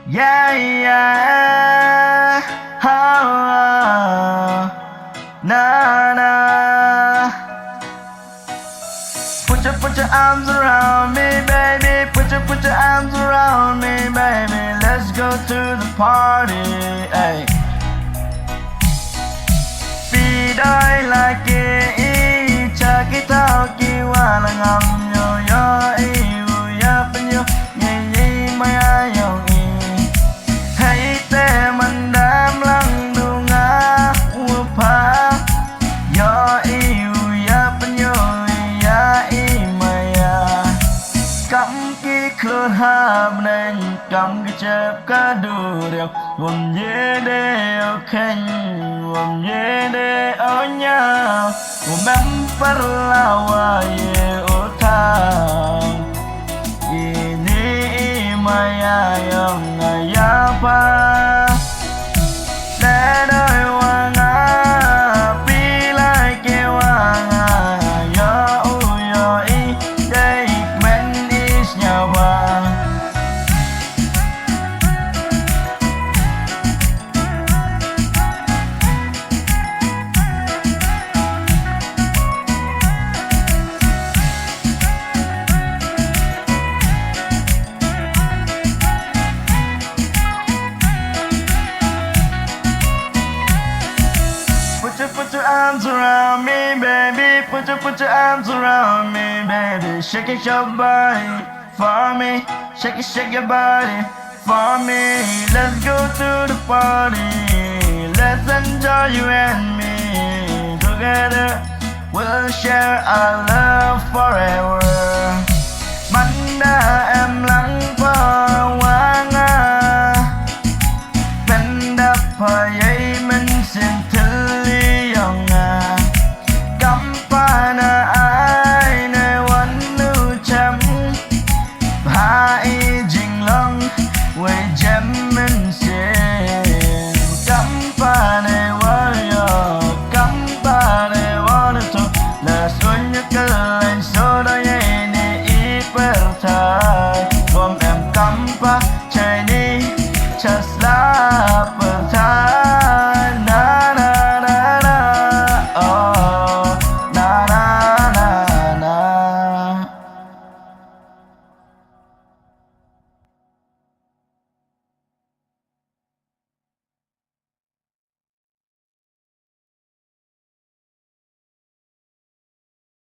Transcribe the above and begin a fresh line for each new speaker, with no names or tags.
Yeah, yeah. Oh, nah, nah. Put your arms around me, baby. Put your arms around me, baby. Let's go to the party. Ay. Vì đôi là kia cha cái tao kia qua là ngầm yo yo yêu ya bên yo nhẹ nhẹ mai ai yo hay te mình đam lăng đu ngã u pa yo yêu ya bên yo ya mai ya cắm cái Khlur ha Bnein cắm cái chép cá đu đều vòng dễ để ở khen vòng dễ để ở nhau memperlawa ye utang ini maya yang ngayapa để đời hoàng á pi lại kêu hoàng á yo i đây men is nhà vàng. Put your arms around me, baby. Put your arms around me, baby. Shake your body for me. Shake your body for me. Let's go to the party. Let's enjoy you and me. Together we'll share our love forever. Bắn đã em lắng qua hoa nga. Bên đắp hơi ấy mình xin thứ lý dòng à. Cắm pa na ai nơi quán nữ chấm. Hai jing long.